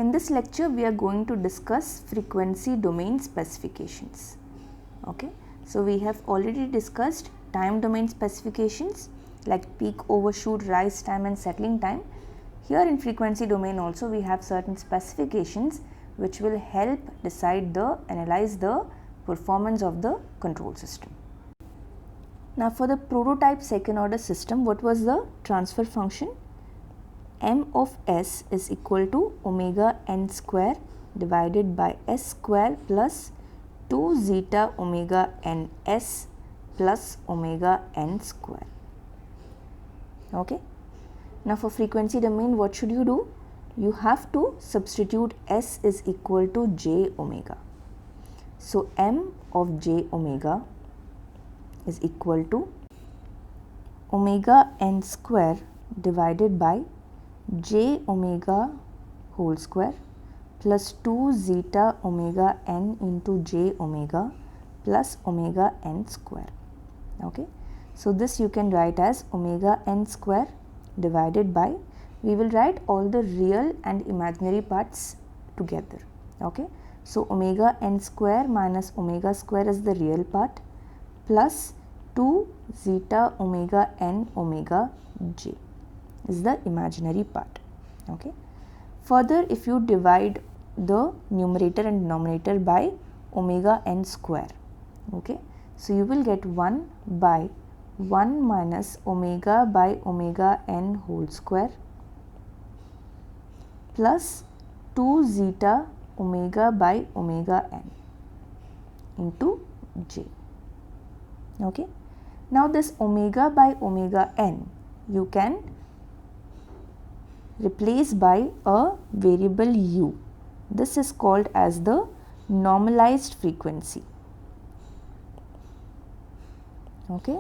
In this lecture, we are going to discuss frequency domain specifications. Okay, so we have already discussed time domain specifications like peak, overshoot, rise time and settling time. Here in frequency domain also we have certain specifications which will help analyze the performance of the control system. Now for the prototype second order system, what was the transfer function? M of s is equal to omega n square divided by s square plus 2 zeta omega n s plus omega n square. Okay. Now for frequency domain, what should you do? You have to substitute s is equal to j omega. So m of j omega is equal to omega n square divided by j omega whole square plus 2 zeta omega n into j omega plus omega n square. Okay. So this you can write as omega n square divided by, we will write all the real and imaginary parts together. Okay. So omega n square minus omega square is the real part plus 2 zeta omega n omega j is the imaginary part. Okay. Further, if you divide the numerator and denominator by omega n square, okay, so you will get 1 by 1 minus omega by omega n whole square plus 2 zeta omega by omega n into j. Okay. Now this omega by omega n you can replace by a variable u. This is called as the normalized frequency. Okay.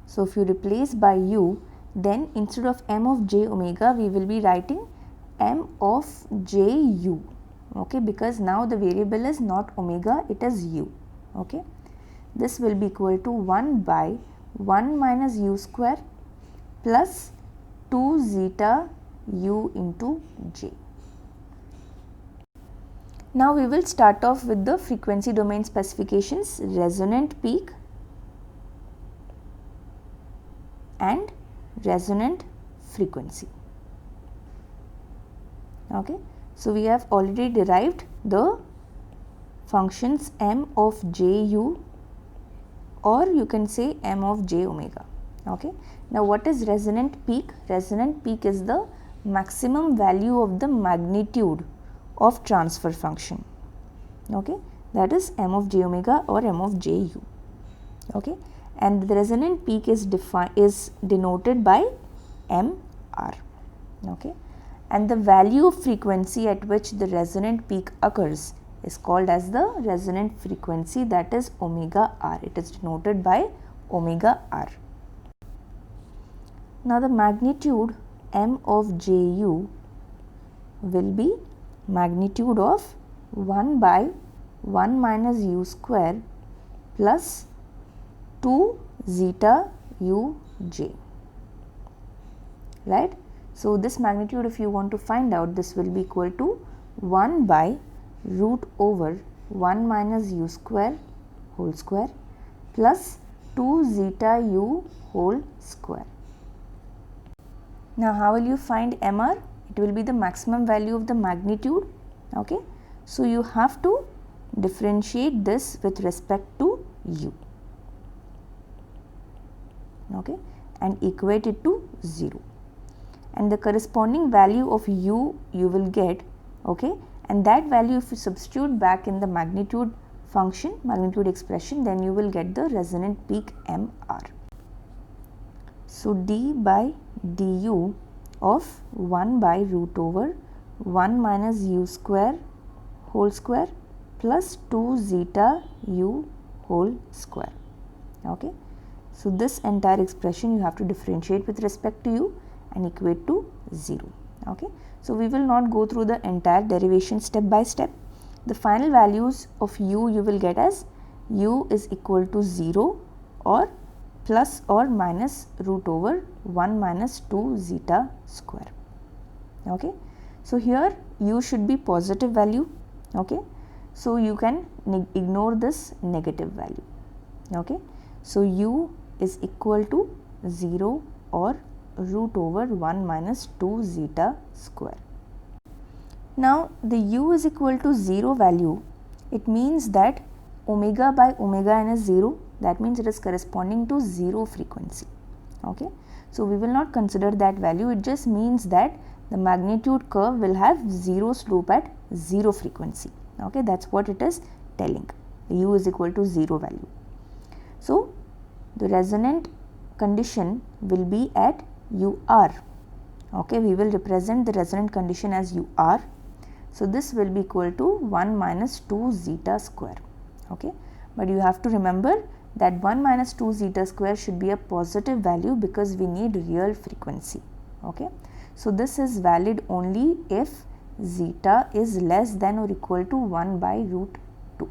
So if you replace by u, then instead of m of j omega we will be writing m of j u. Okay, because now the variable is not omega, it is u. Okay. This will be equal to 1 by 1 minus u square plus 2 zeta u into j. Now we will start off with the frequency domain specifications, resonant peak and resonant frequency. Okay. So we have already derived the functions m of j u, or you can say m of j omega. Okay. Now what is resonant peak? Resonant peak is the maximum value of the magnitude of transfer function. Okay. That is m of j omega or m of j u. Okay. And the resonant peak is denoted by mr. Okay. And the value of frequency at which the resonant peak occurs is called as the resonant frequency, that is omega r. It is denoted by omega r. Now the magnitude m of j u will be magnitude of 1 by 1 minus u square plus 2 zeta u j, right. So this magnitude, if you want to find out, this will be equal to 1 by root over 1 minus u square whole square plus 2 zeta u whole square. Now how will you find mr? It will be the maximum value of the magnitude. Okay. So you have to differentiate this with respect to u. Okay. And equate it to 0. And the corresponding value of u you will get. Okay. And that value, if you substitute back in the magnitude function, magnitude expression, then you will get the resonant peak mr. So d by du of 1 by root over 1 minus u square whole square plus 2 zeta u whole square. Okay. So this entire expression you have to differentiate with respect to u and equate to 0. Okay. So we will not go through the entire derivation step by step. The final values of u you will get as u is equal to 0 or plus or minus root over 1 minus 2 zeta square. Okay. So here u should be positive value. Okay, so you can ignore this negative value. Okay, so u is equal to 0 or root over 1 minus 2 zeta square. Now the u is equal to 0 value, it means that omega by omega n is 0, that means it is corresponding to 0 frequency. Okay, so we will not consider that value, it just means that the magnitude curve will have 0 slope at 0 frequency. Okay, that's what it is telling, u is equal to 0 value. So the resonant condition will be at UR. Okay, we will represent the resonant condition as UR. So this will be equal to 1 minus 2 zeta square. Okay, but you have to remember that 1 minus 2 zeta square should be a positive value because we need real frequency. Okay, so this is valid only if zeta is less than or equal to 1 by root 2.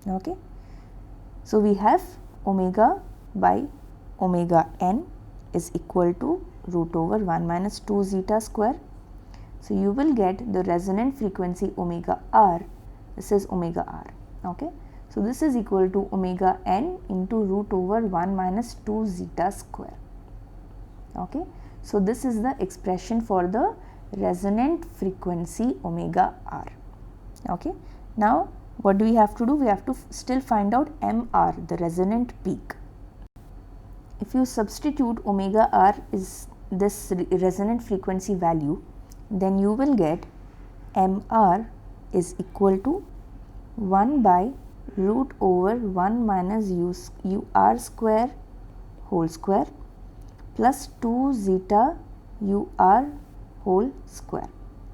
Okay, so we have omega by omega n is equal to root over 1 minus 2 zeta square. So you will get the resonant frequency omega r, this is omega r. Okay, so this is equal to omega n into root over 1 minus 2 zeta square. Okay, so this is the expression for the resonant frequency omega r. Okay, now what do we have to do? We have to still find out MR, the resonant peak. If you substitute omega r is this resonant frequency value, then you will get MR is equal to 1 by root over 1 minus UR square whole square plus 2 zeta UR whole square.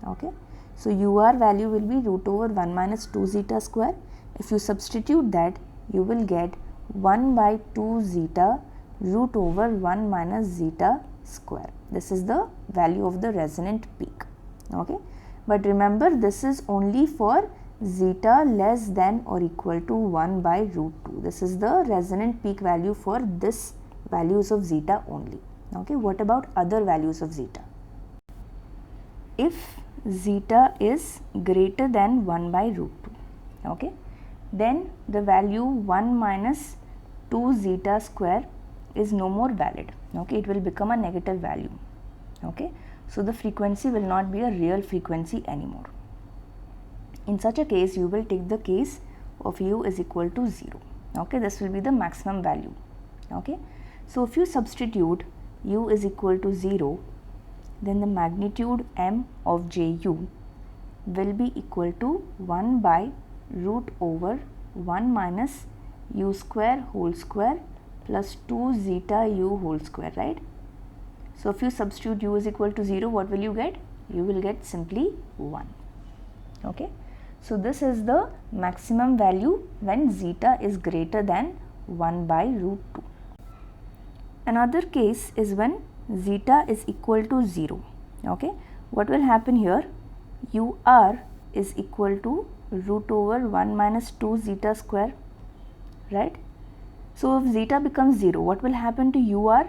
Okay, so UR value will be root over 1 minus 2 zeta square. If you substitute that, you will get 1 by 2 zeta root over 1 minus zeta square. This is the value of the resonant peak. Okay, but remember this is only for zeta less than or equal to 1 by root 2. This is the resonant peak value for this values of zeta only. Okay, what about other values of zeta? If zeta is greater than 1 by root 2, okay, then the value 1 minus 2 zeta square is no more valid. Okay, it will become a negative value. Okay, so the frequency will not be a real frequency anymore. In such a case, you will take the case of u is equal to 0. Okay, this will be the maximum value. Okay, so if you substitute u is equal to 0, then the magnitude m of ju will be equal to 1 by root over 1 minus u square whole square plus 2 zeta u whole square, right? So if you substitute u is equal to 0, what will you get? You will get simply 1. Okay, so this is the maximum value when zeta is greater than 1 by root 2. Another case is when zeta is equal to 0. Okay, what will happen here? UR is equal to root over 1 minus 2 zeta square, right? So if zeta becomes 0, what will happen to UR?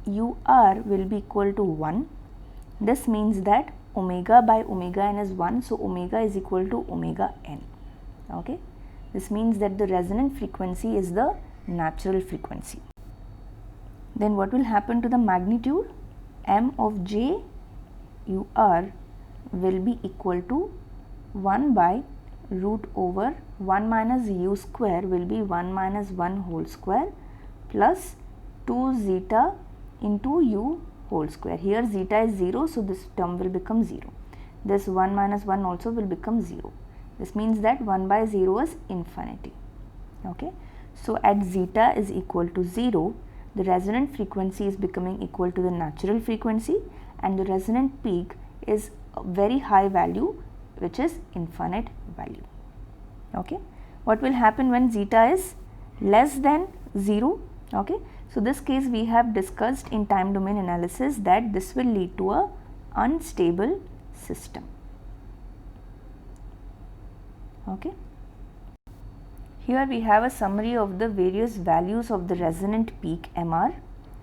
UR will be equal to 1. This means that omega by omega n is 1, so omega is equal to omega n. Okay, this means that the resonant frequency is the natural frequency. Then what will happen to the magnitude? M of j UR will be equal to 1 by root over 1 minus u square will be 1 minus 1 whole square plus 2 zeta into u whole square. Here zeta is 0, so this term will become 0. This 1 minus 1 also will become 0. This means that 1 by 0 is infinity. Okay, so at zeta is equal to 0, the resonant frequency is becoming equal to the natural frequency, and the resonant peak is a very high value, which is infinite value. Okay, what will happen when zeta is less than 0? Okay, so this case we have discussed in time domain analysis that this will lead to a unstable system. Okay, here we have a summary of the various values of the resonant peak MR.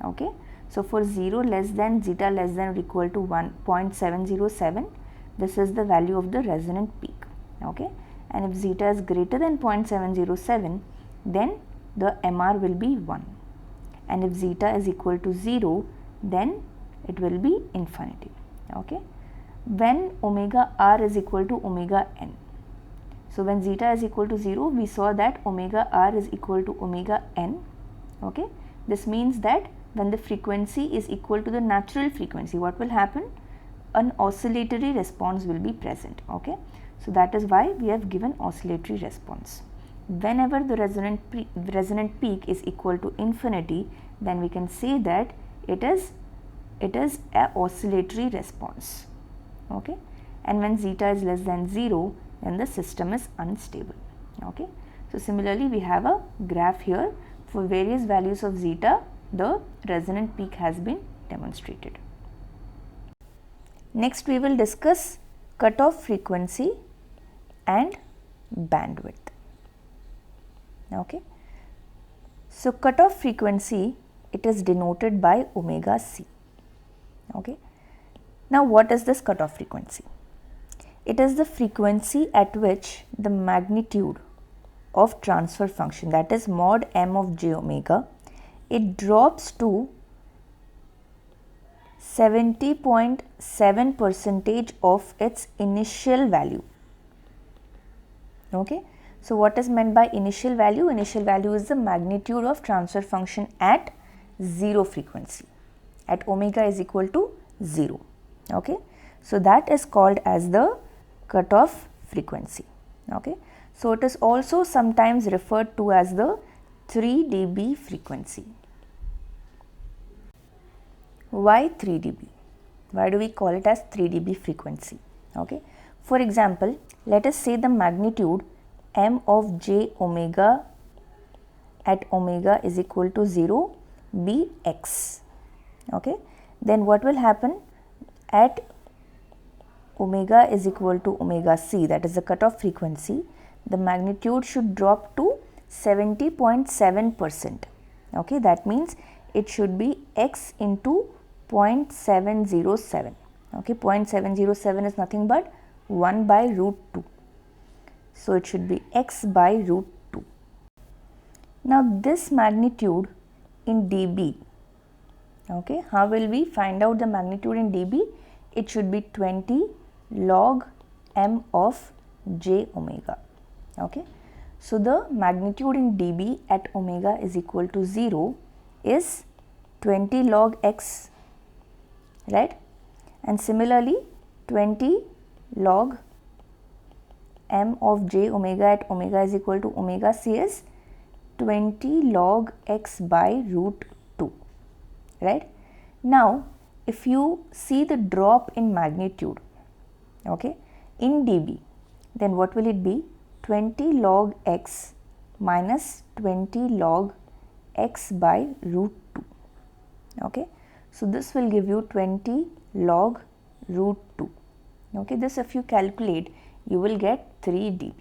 Okay, so for 0 less than zeta less than or equal to 1.707, this is the value of the resonant peak. Okay, and if zeta is greater than 0.707, then the MR will be 1, and if zeta is equal to 0, then it will be infinity. Okay, when omega r is equal to omega n, so when zeta is equal to 0, we saw that omega r is equal to omega n. Okay, this means that when the frequency is equal to the natural frequency, what will happen? An oscillatory response will be present. Okay, so that is why we have given oscillatory response. Whenever the resonant peak is equal to infinity, then we can say that it is a oscillatory response. Okay, and when zeta is less than 0, then the system is unstable. Okay, so similarly we have a graph here. For various values of zeta, the resonant peak has been demonstrated. Next we will discuss cutoff frequency and bandwidth. Okay, so cutoff frequency, it is denoted by omega c. Okay, now what is this cutoff frequency? It is the frequency at which the magnitude of transfer function, that is mod m of j omega, it drops to 70.7% of its initial value. Okay, so what is meant by initial value? Initial value is the magnitude of transfer function at 0 frequency, at omega is equal to 0. Okay, so that is called as the cutoff frequency. Okay, so it is also sometimes referred to as the 3 dB frequency. Why 3 dB? Why do we call it as 3 dB frequency? Okay, for example, let us say the magnitude m of j omega at omega is equal to 0 be x. Okay, then what will happen at omega is equal to omega c, that is the cutoff frequency, the magnitude should drop to 70.7%. Okay, that means it should be x into 0.707. Okay, 0.707 is nothing but 1 by root 2. So it should be x by root 2. Now this magnitude in dB, okay, how will we find out the magnitude in dB? It should be 20 log m of j omega. Okay, so the magnitude in dB at omega is equal to 0 is 20 log x, right? And similarly 20 log m of j omega at omega is equal to omega c is 20 log x by root 2, right? Now if you see the drop in magnitude, okay, in dB, then what will it be? 20 log x minus 20 log x by root 2. Okay, so this will give you 20 log root 2. Okay, this if you calculate, you will get 3 dB.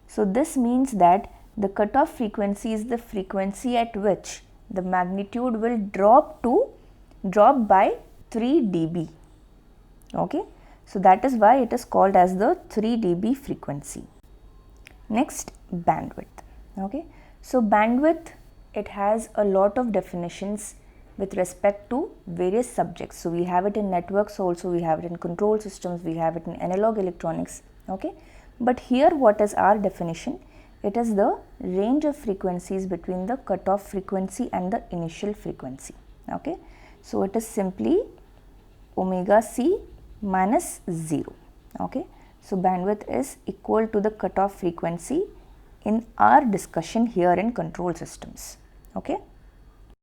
So this means that the cutoff frequency is the frequency at which the magnitude will drop by 3 dB. Okay, so that is why it is called as the 3 dB frequency. Next, bandwidth. Okay, so bandwidth, it has a lot of definitions with respect to various subjects. So we have it in networks also, we have it in control systems, we have it in analog electronics. Okay, but here what is our definition? It is the range of frequencies between the cutoff frequency and the initial frequency. Okay, so it is simply omega c minus 0. Okay, so bandwidth is equal to the cutoff frequency in our discussion here in control systems. Okay.